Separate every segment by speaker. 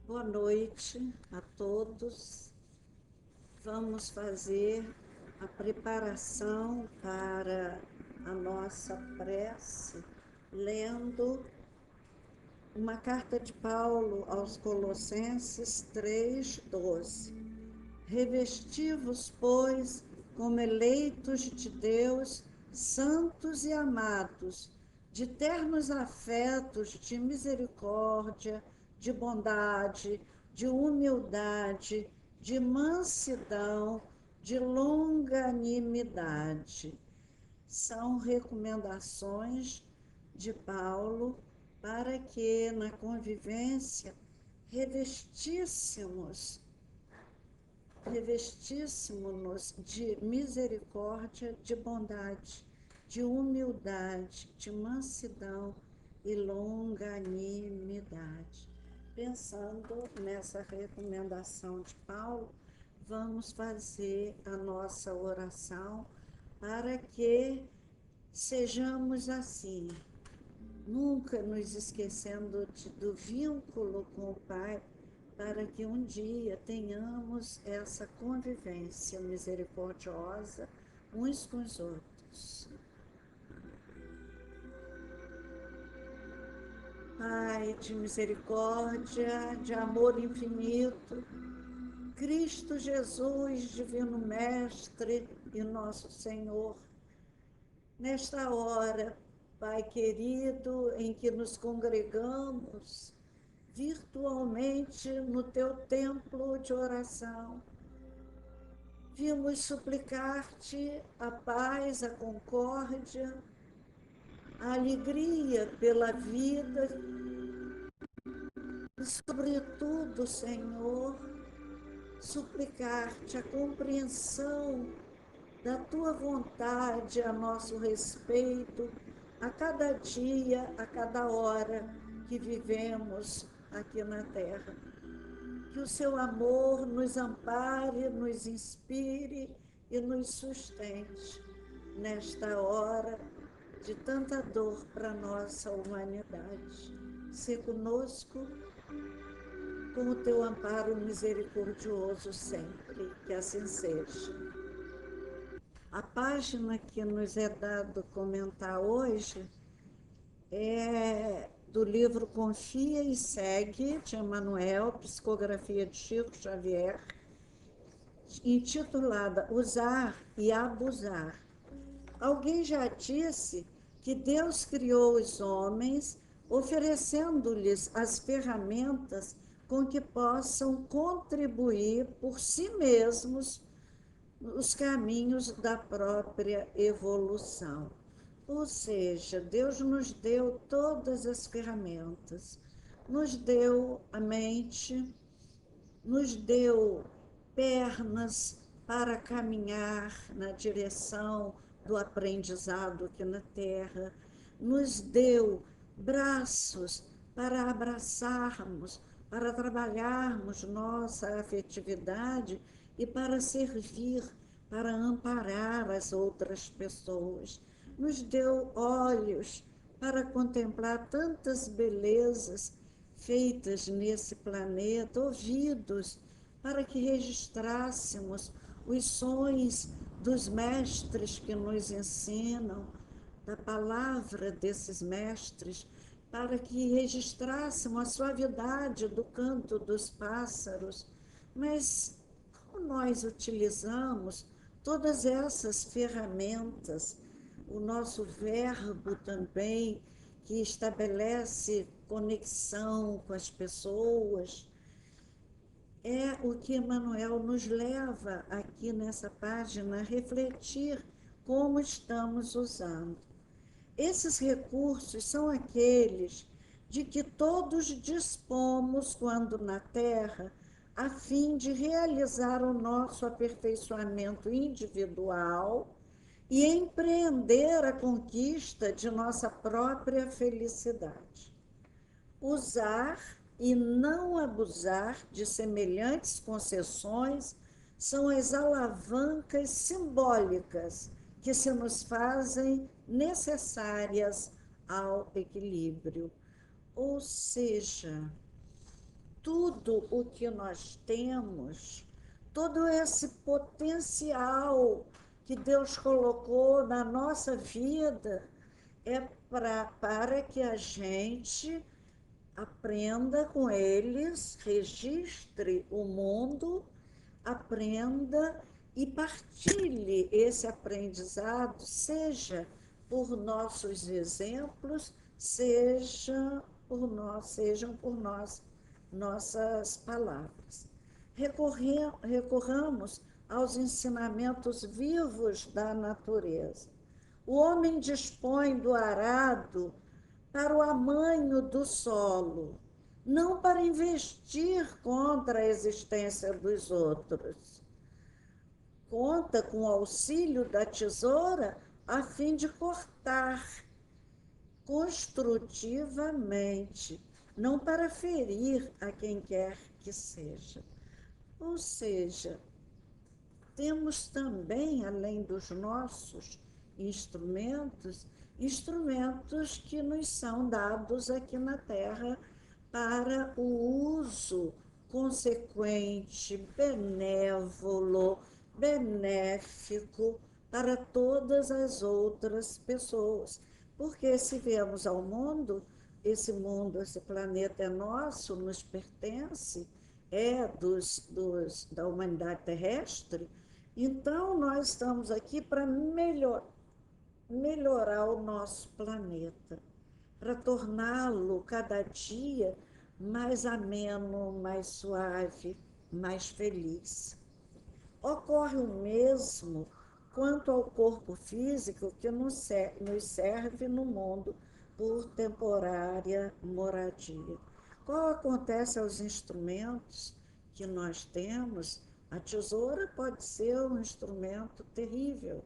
Speaker 1: Boa noite a todos. Vamos fazer a preparação para a nossa prece, lendo uma carta de Paulo aos Colossenses 3:12. Revesti-vos, pois, como eleitos de Deus, santos e amados, de ternos afetos, de misericórdia, de bondade, de humildade, de mansidão, de longanimidade. São recomendações de Paulo para que na convivência revestíssemos-nos de misericórdia, de bondade, de humildade, de mansidão e longanimidade. Pensando nessa recomendação de Paulo, vamos fazer a nossa oração para que sejamos assim, nunca nos esquecendo do vínculo com o Pai, para que um dia tenhamos essa convivência misericordiosa uns com os outros. Pai de misericórdia, de amor infinito, Cristo Jesus, Divino Mestre e nosso Senhor, nesta hora, Pai querido, em que nos congregamos virtualmente no teu templo de oração, vimos suplicar-te a paz, a concórdia, a alegria pela vida e, sobretudo, Senhor, suplicar-te a compreensão da tua vontade a nosso respeito, a cada dia, a cada hora que vivemos aqui na terra. Que o seu amor nos ampare, nos inspire e nos sustente nesta hora de tanta dor para a nossa humanidade. Se conosco, com o teu amparo misericordioso sempre, que assim seja. A página que nos é dado comentar hoje é do livro Confia e Segue, de Emmanuel, psicografia de Chico Xavier, intitulada Usar e Abusar. Alguém já disse que Deus criou os homens oferecendo-lhes as ferramentas com que possam contribuir por si mesmos os caminhos da própria evolução. Ou seja, Deus nos deu todas as ferramentas, nos deu a mente, nos deu pernas para caminhar na direção do aprendizado aqui na Terra, nos deu braços para abraçarmos, para trabalharmos nossa afetividade e para servir, para amparar as outras pessoas. Nos deu olhos para contemplar tantas belezas feitas nesse planeta, ouvidos para que registrássemos os sons dos mestres que nos ensinam, da palavra desses mestres, para que registrássemos a suavidade do canto dos pássaros. Mas como nós utilizamos todas essas ferramentas, o nosso verbo também, que estabelece conexão com as pessoas, é o que Emmanuel nos leva aqui nessa página a refletir como estamos usando. Esses recursos são aqueles de que todos dispomos quando na Terra, a fim de realizar o nosso aperfeiçoamento individual e empreender a conquista de nossa própria felicidade. Usar e não abusar de semelhantes concessões são as alavancas simbólicas que se nos fazem necessárias ao equilíbrio. Ou seja, tudo o que nós temos, todo esse potencial que Deus colocou na nossa vida, é para que a gente aprenda com eles, registre o mundo, aprenda e partilhe esse aprendizado, seja por nossos exemplos, sejam por nossas palavras. Recorramos aos ensinamentos vivos da natureza. O homem dispõe do arado para o amanho do solo, não para investir contra a existência dos outros. Conta com o auxílio da tesoura a fim de cortar construtivamente, não para ferir a quem quer que seja. Ou seja, temos também, além dos nossos instrumentos, instrumentos que nos são dados aqui na Terra para o uso consequente, benévolo, benéfico para todas as outras pessoas. Porque se viemos ao mundo, esse planeta é nosso, nos pertence, é da humanidade terrestre, então nós estamos aqui para melhorar o nosso planeta, para torná-lo cada dia mais ameno, mais suave, mais feliz. Ocorre o mesmo quanto ao corpo físico que nos serve no mundo por temporária moradia. Qual acontece aos instrumentos que nós temos? A tesoura pode ser um instrumento terrível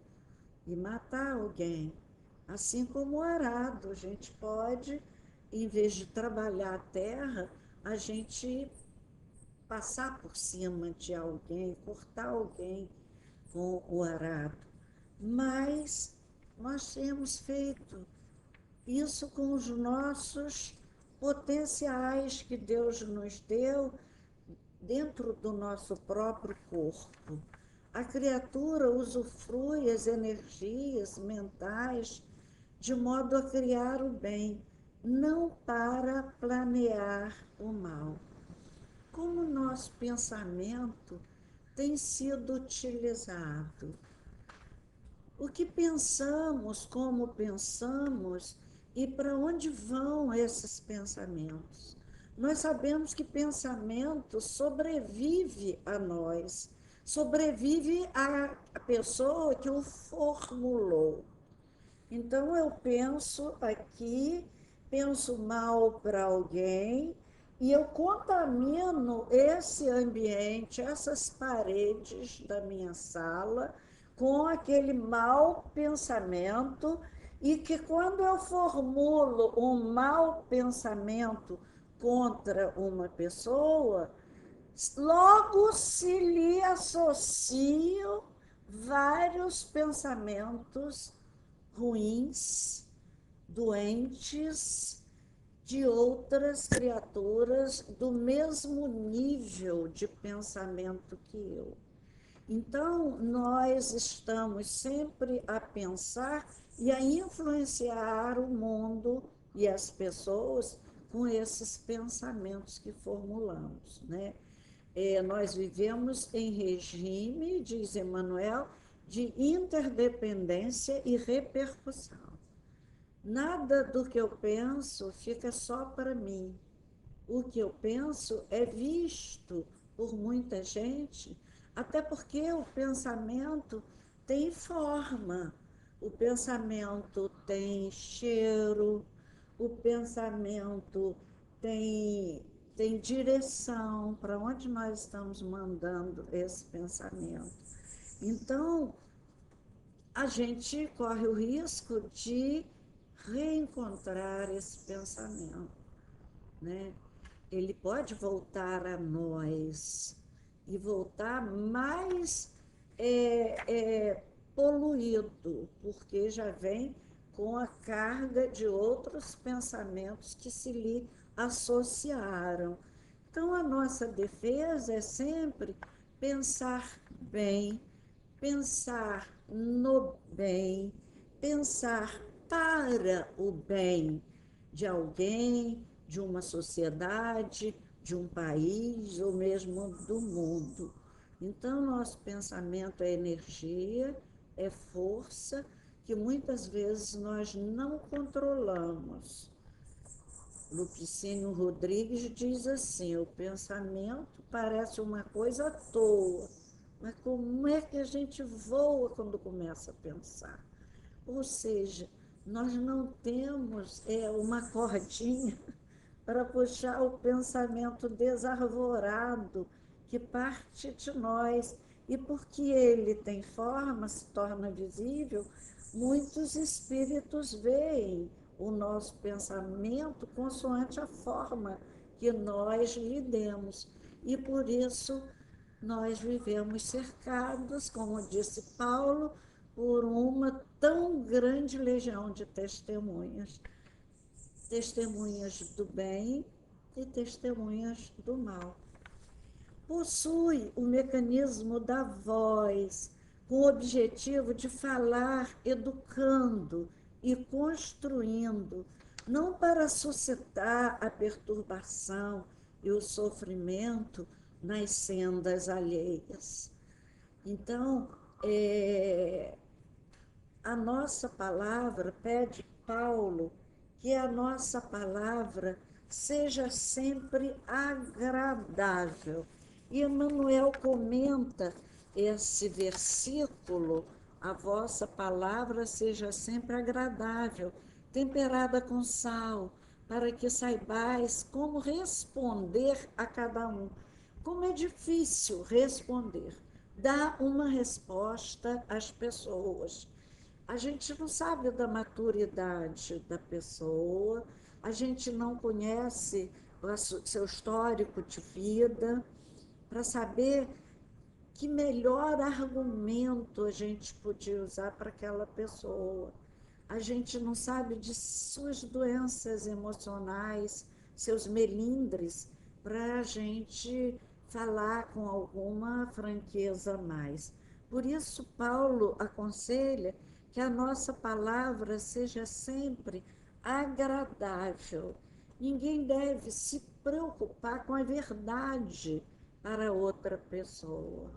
Speaker 1: e matar alguém, assim como o arado. A gente pode, em vez de trabalhar a terra, a gente passar por cima de alguém, cortar alguém com o arado. Mas nós temos feito isso com os nossos potenciais que Deus nos deu dentro do nosso próprio corpo. A criatura usufrui as energias mentais de modo a criar o bem, não para planear o mal. Como o nosso pensamento tem sido utilizado? O que pensamos, como pensamos e para onde vão esses pensamentos? Nós sabemos que pensamento sobrevive a nós, sobrevive à pessoa que o formulou. Então, eu penso aqui, penso mal para alguém, e eu contamino esse ambiente, essas paredes da minha sala, com aquele mau pensamento, e que quando eu formulo um mau pensamento contra uma pessoa, logo se lhe associam vários pensamentos ruins, doentes, de outras criaturas do mesmo nível de pensamento que eu. Então, nós estamos sempre a pensar e a influenciar o mundo e as pessoas com esses pensamentos que formulamos, né? Nós vivemos em regime, diz Emmanuel, de interdependência e repercussão. Nada do que eu penso fica só para mim. O que eu penso é visto por muita gente, até porque o pensamento tem forma, o pensamento tem cheiro, o pensamento tem direção, para onde nós estamos mandando esse pensamento. Então, a gente corre o risco de reencontrar esse pensamento, né? Ele pode voltar a nós e voltar mais poluído, porque já vem com a carga de outros pensamentos que se lhe associaram. Então, a nossa defesa é sempre pensar bem, pensar no bem, pensar para o bem de alguém, de uma sociedade, de um país ou mesmo do mundo. Então, nosso pensamento é energia, é força que muitas vezes nós não controlamos. Lupicínio Rodrigues diz assim: o pensamento parece uma coisa à toa, mas como é que a gente voa quando começa a pensar? Ou seja, nós não temos uma cordinha para puxar o pensamento desarvorado que parte de nós. E porque ele tem forma, se torna visível, muitos espíritos veem o nosso pensamento consoante a forma que nós lhe demos. E por isso nós vivemos cercados, como disse Paulo, por uma tão grande legião de testemunhas, testemunhas do bem e testemunhas do mal. Possui o mecanismo da voz, com o objetivo de falar educando e construindo, não para suscitar a perturbação e o sofrimento nas sendas alheias. Então, a nossa palavra, pede Paulo, que a nossa palavra seja sempre agradável. E Emmanuel comenta esse versículo: a vossa palavra seja sempre agradável, temperada com sal, para que saibais como responder a cada um. Como é difícil responder, dar uma resposta às pessoas. A gente não sabe da maturidade da pessoa, a gente não conhece o seu histórico de vida, para saber que melhor argumento a gente podia usar para aquela pessoa. A gente não sabe de suas doenças emocionais, seus melindres, para a gente falar com alguma franqueza a mais. Por isso, Paulo aconselha que a nossa palavra seja sempre agradável. Ninguém deve se preocupar com a verdade para outra pessoa.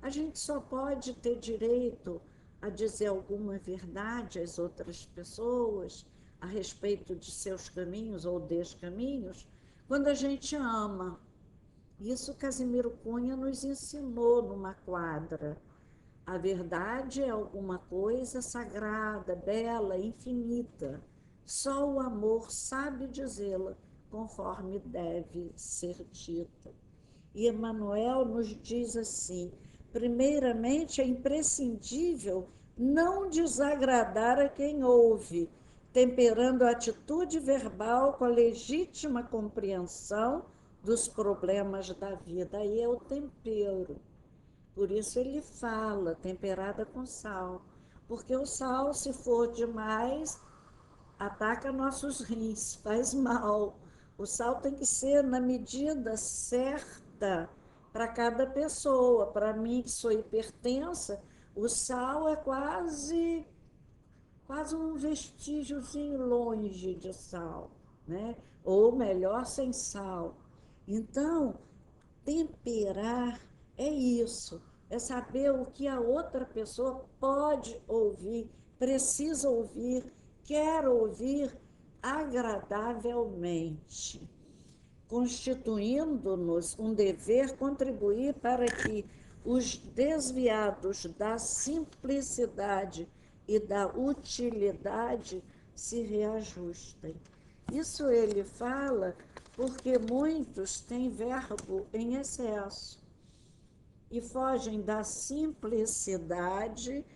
Speaker 1: A gente só pode ter direito a dizer alguma verdade às outras pessoas a respeito de seus caminhos ou descaminhos quando a gente ama. Isso Casimiro Cunha nos ensinou numa quadra. A verdade é alguma coisa sagrada, bela, infinita. Só o amor sabe dizê-la conforme deve ser dita. E Emmanuel nos diz assim: primeiramente, é imprescindível não desagradar a quem ouve, temperando a atitude verbal com a legítima compreensão dos problemas da vida. Aí é o tempero. Por isso ele fala, temperada com sal. Porque o sal, se for demais, ataca nossos rins, faz mal. O sal tem que ser na medida certa para cada pessoa. Para mim, que sou hipertensa, o sal é quase um vestígiozinho longe de sal, né? Ou melhor, sem sal. Então, temperar é isso, é saber o que a outra pessoa pode ouvir, precisa ouvir, quer ouvir agradavelmente, constituindo-nos um dever contribuir para que os desviados da simplicidade e da utilidade se reajustem. Isso ele fala porque muitos têm verbo em excesso e fogem da simplicidade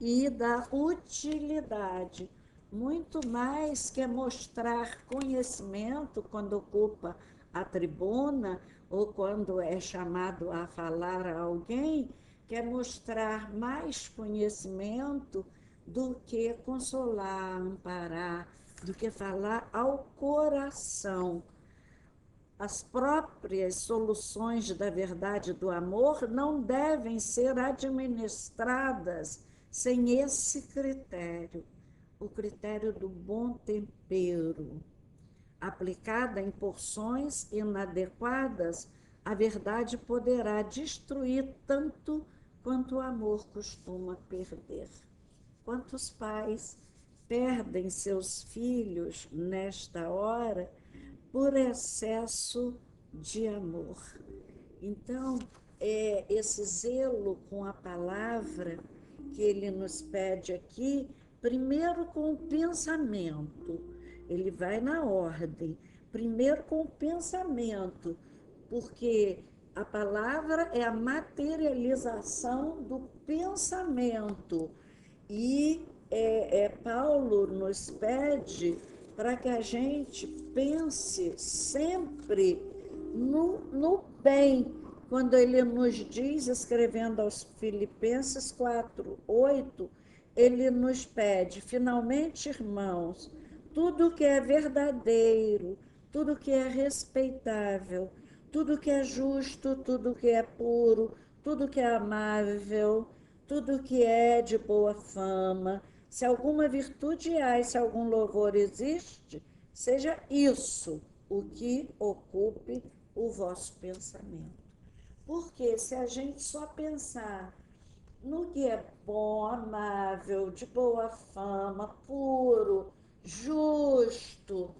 Speaker 1: e da utilidade. Muito mais que mostrar conhecimento quando ocupa a tribuna ou quando é chamado a falar a alguém, quer mostrar mais conhecimento do que consolar, amparar, do que falar ao coração. as próprias soluções da verdade do amor não devem ser administradas sem esse critério, o critério do bom tempero. Aplicada em porções inadequadas, a verdade poderá destruir tanto quanto o amor costuma perder. Quantos pais perdem seus filhos nesta hora por excesso de amor? Então, esse zelo com a palavra que ele nos pede aqui, primeiro com o pensamento, ele vai na ordem, primeiro com o pensamento, porque a palavra é a materialização do pensamento. E Paulo nos pede para que a gente pense sempre no bem, quando ele nos diz, escrevendo aos Filipenses 4:8, ele nos pede, finalmente, irmãos, tudo que é verdadeiro, tudo que é respeitável, tudo que é justo, tudo que é puro, tudo que é amável, tudo que é de boa fama, se alguma virtude há e se algum louvor existe, seja isso o que ocupe o vosso pensamento. Porque se a gente só pensar no que é bom, amável, de boa fama, puro, justo,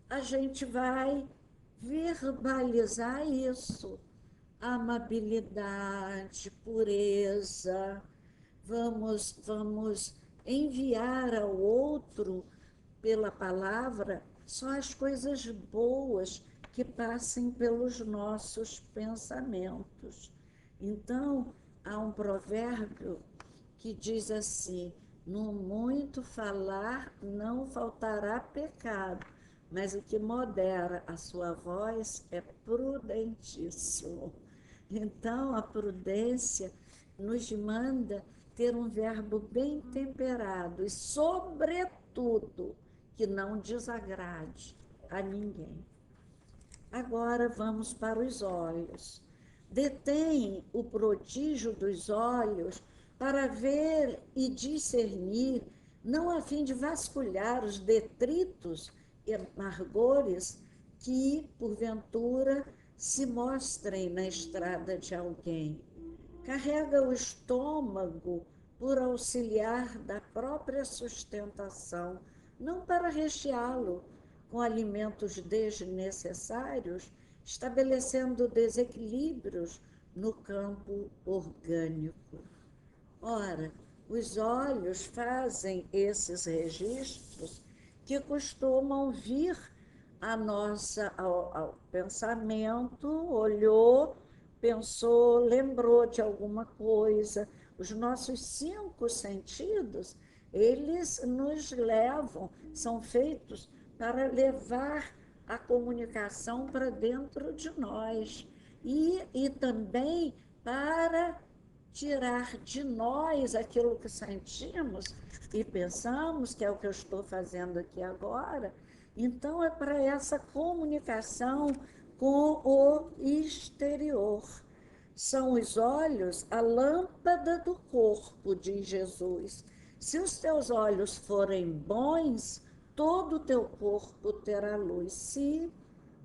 Speaker 1: a gente vai verbalizar isso. Amabilidade, pureza. Vamos enviar ao outro, pela palavra, só as coisas boas que passem pelos nossos pensamentos. Então, há um provérbio que diz assim: no muito falar não faltará pecado, mas o que modera a sua voz é prudentíssimo. Então, a prudência nos manda ter um verbo bem temperado e, sobretudo, que não desagrade a ninguém. Agora vamos para os olhos. Detém o prodígio dos olhos para ver e discernir, não a fim de vasculhar os detritos e amargores que, porventura, se mostrem na estrada de alguém. Carrega o estômago por auxiliar da própria sustentação, não para recheá-lo com alimentos desnecessários, estabelecendo desequilíbrios no campo orgânico. Ora, os olhos fazem esses registros que costumam vir ao pensamento, olhou, pensou, lembrou de alguma coisa. Os nossos 5 sentidos, eles nos levam, são feitos para levar a comunicação para dentro de nós e também para tirar de nós aquilo que sentimos e pensamos, que é o que eu estou fazendo aqui agora. Então, é para essa comunicação com o exterior. São os olhos a lâmpada do corpo, diz Jesus. Se os teus olhos forem bons, todo o teu corpo terá luz. Se,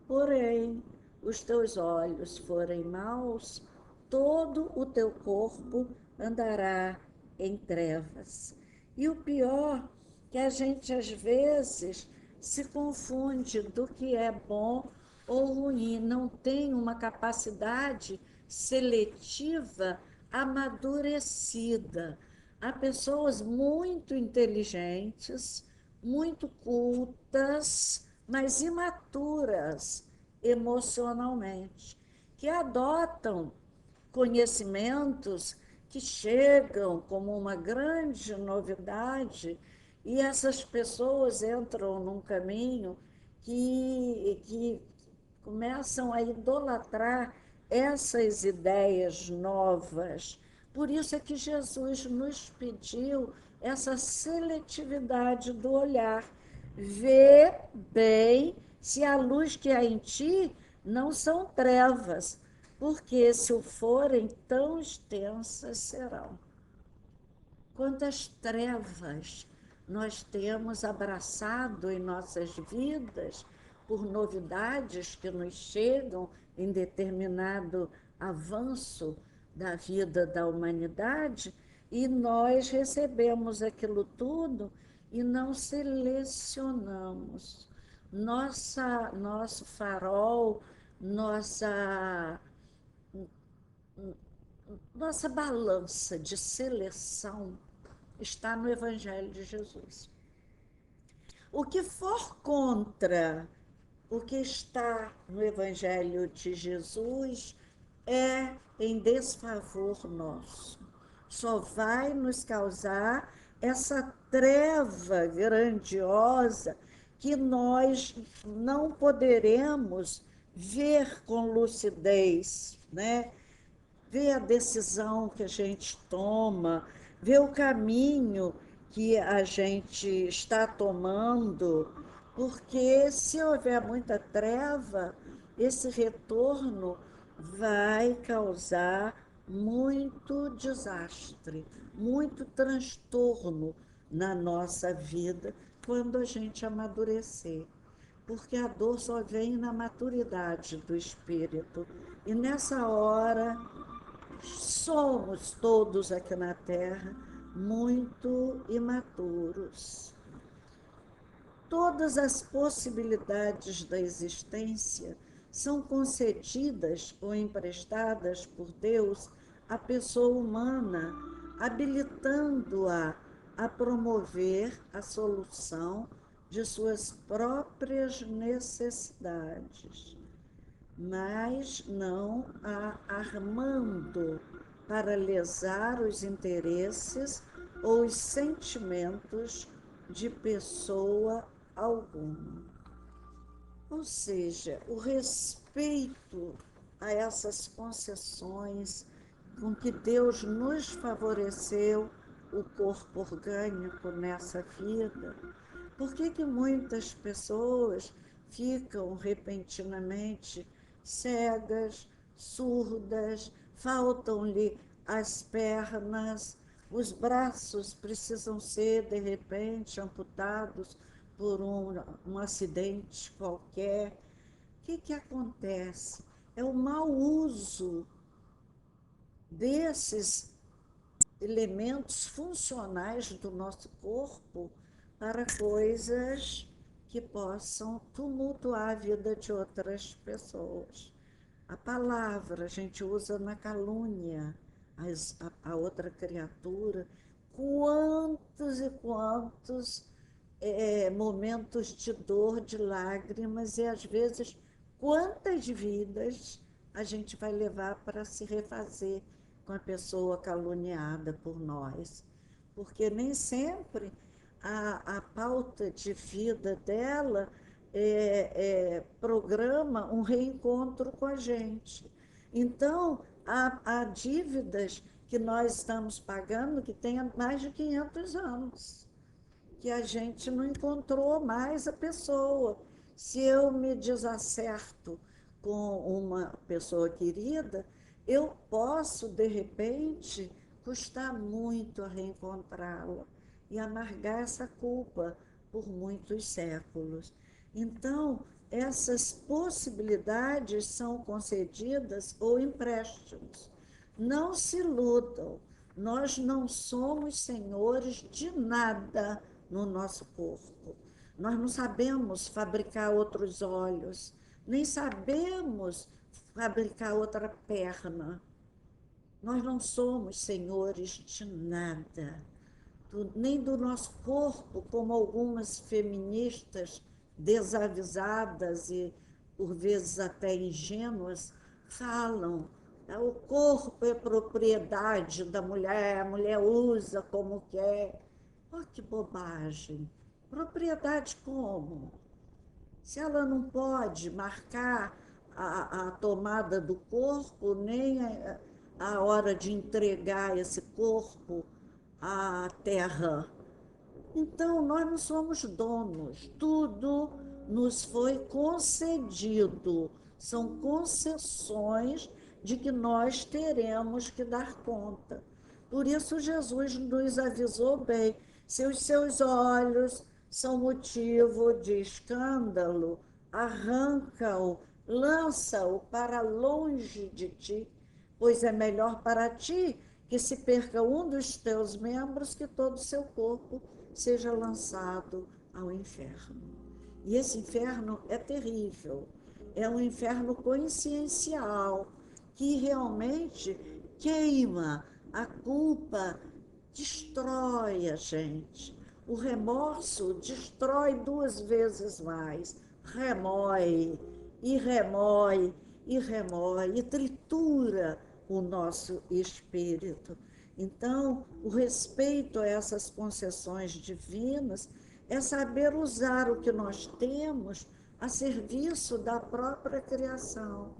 Speaker 1: porém, os teus olhos forem maus, todo o teu corpo andará em trevas. E o pior, que a gente às vezes se confunde do que é bom ou ruim, não tem uma capacidade seletiva amadurecida. Há pessoas muito inteligentes, muito cultas, mas imaturas emocionalmente, que adotam conhecimentos que chegam como uma grande novidade, e essas pessoas entram num caminho que começam a idolatrar essas ideias novas. Por isso é que Jesus nos pediu essa seletividade do olhar. Vê bem se a luz que há em ti não são trevas, porque se o forem, tão extensas serão. Quantas trevas nós temos abraçado em nossas vidas por novidades que nos chegam em determinado avanço da vida da humanidade, e nós recebemos aquilo tudo e não selecionamos. Nosso farol, nossa balança de seleção está no Evangelho de Jesus. O que for contra o que está no Evangelho de Jesus é em desfavor nosso. Só vai nos causar essa treva grandiosa que nós não poderemos ver com lucidez, né? Ver a decisão que a gente toma, ver o caminho que a gente está tomando, porque se houver muita treva, esse retorno vai causar muito desastre, muito transtorno na nossa vida quando a gente amadurecer, porque a dor só vem na maturidade do espírito. E nessa hora, somos todos aqui na Terra muito imaturos. Todas as possibilidades da existência são concedidas ou emprestadas por Deus à pessoa humana, habilitando-a a promover a solução de suas próprias necessidades, mas não a armando para lesar os interesses ou os sentimentos de pessoa alguma. Ou seja, o respeito a essas concessões com que Deus nos favoreceu o corpo orgânico nessa vida. Por que muitas pessoas ficam repentinamente cegas, surdas, faltam-lhe as pernas, os braços precisam ser, de repente, amputados por um acidente qualquer? O que acontece? É o mau uso desses elementos funcionais do nosso corpo para coisas que possam tumultuar a vida de outras pessoas. A palavra a gente usa na calúnia a outra criatura. Quantos e quantos momentos de dor, de lágrimas, e às vezes quantas vidas a gente vai levar para se refazer com a pessoa caluniada por nós, porque nem sempre a pauta de vida dela programa um reencontro com a gente. Então, há dívidas que nós estamos pagando que têm mais de 500 anos, que a gente não encontrou mais a pessoa. Se eu me desacerto com uma pessoa querida, eu posso, de repente, custar muito a reencontrá-la e amargar essa culpa por muitos séculos. Então, essas possibilidades são concedidas ou empréstimos. Não se iludam, nós não somos senhores de nada no nosso corpo. Nós não sabemos fabricar outros olhos, nem sabemos fabricar outra perna. Nós não somos senhores de nada, nem do nosso corpo, como algumas feministas desavisadas e, por vezes, até ingênuas falam. O corpo é propriedade da mulher, a mulher usa como quer. Oh, que bobagem! Propriedade como? Se ela não pode marcar a tomada do corpo, nem a hora de entregar esse corpo à terra. Então, nós não somos donos, tudo nos foi concedido, são concessões de que nós teremos que dar conta. Por isso, Jesus nos avisou bem: se os seus olhos são motivo de escândalo, arranca-o, lança-o para longe de ti, pois é melhor para ti que se perca um dos teus membros que todo o seu corpo seja lançado ao inferno. E esse inferno é terrível, é um inferno consciencial, que realmente queima, a culpa destrói a gente. O remorso destrói 2 vezes mais, remói, e remói, e remói, e tritura o nosso espírito. Então, o respeito a essas concessões divinas é saber usar o que nós temos a serviço da própria criação,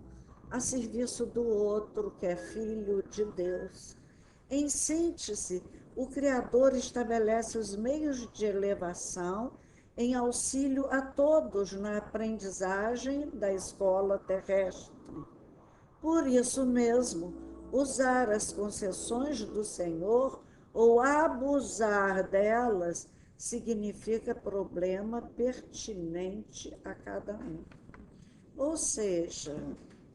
Speaker 1: a serviço do outro, que é filho de Deus. Em síntese, o Criador estabelece os meios de elevação em auxílio a todos na aprendizagem da escola terrestre. Por isso mesmo, usar as concessões do Senhor ou abusar delas significa problema pertinente a cada um. Ou seja,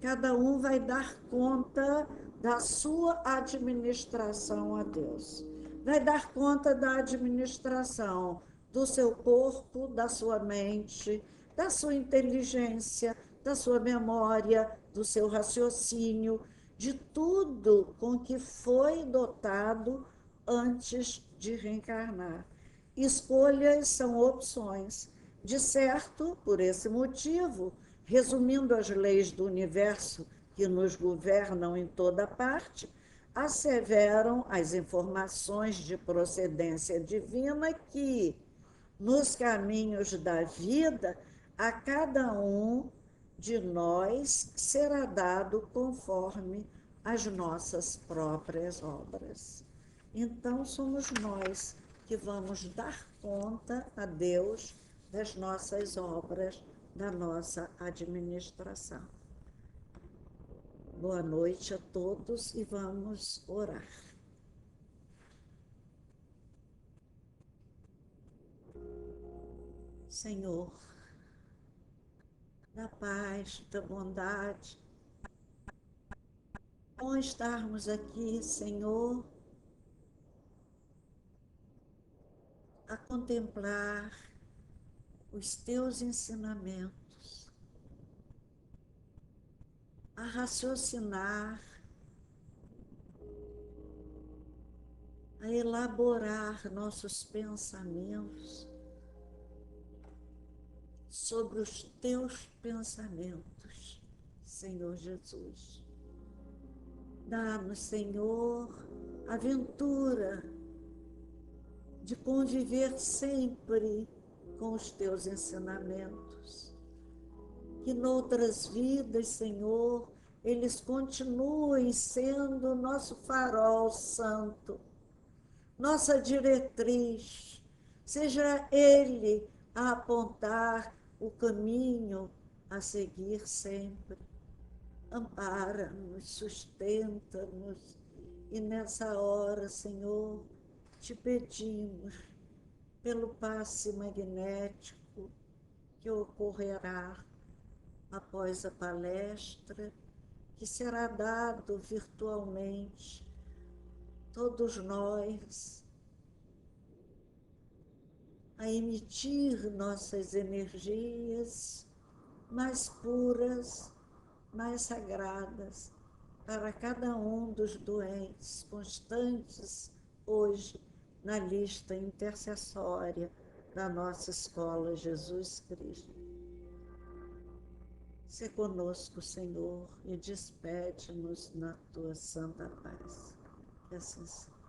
Speaker 1: cada um vai dar conta da sua administração a Deus. Vai dar conta da administração do seu corpo, da sua mente, da sua inteligência, da sua memória, do seu raciocínio, de tudo com que foi dotado antes de reencarnar. Escolhas são opções. De certo, por esse motivo, resumindo as leis do universo que nos governam em toda parte, asseveram as informações de procedência divina que, nos caminhos da vida, a cada um de nós será dado conforme as nossas próprias obras. Então, somos nós que vamos dar conta a Deus das nossas obras, da nossa administração. Boa noite a todos e vamos orar. Senhor, da paz, da bondade, bom estarmos aqui, Senhor, a contemplar os teus ensinamentos, a raciocinar, a elaborar nossos pensamentos sobre os teus pensamentos, Senhor Jesus. Dá-nos, Senhor, a ventura de conviver sempre com os teus ensinamentos. Que noutras vidas, Senhor, eles continuem sendo nosso farol santo, nossa diretriz, seja ele a apontar o caminho a seguir sempre. Ampara-nos, sustenta-nos, e nessa hora, Senhor, te pedimos pelo passe magnético que ocorrerá após a palestra, que será dado virtualmente, todos nós a emitir nossas energias mais puras, mais sagradas, para cada um dos doentes constantes hoje na lista intercessória da nossa escola Jesus Cristo. Se conosco, Senhor, e despede-nos na tua santa paz. Que assim seja.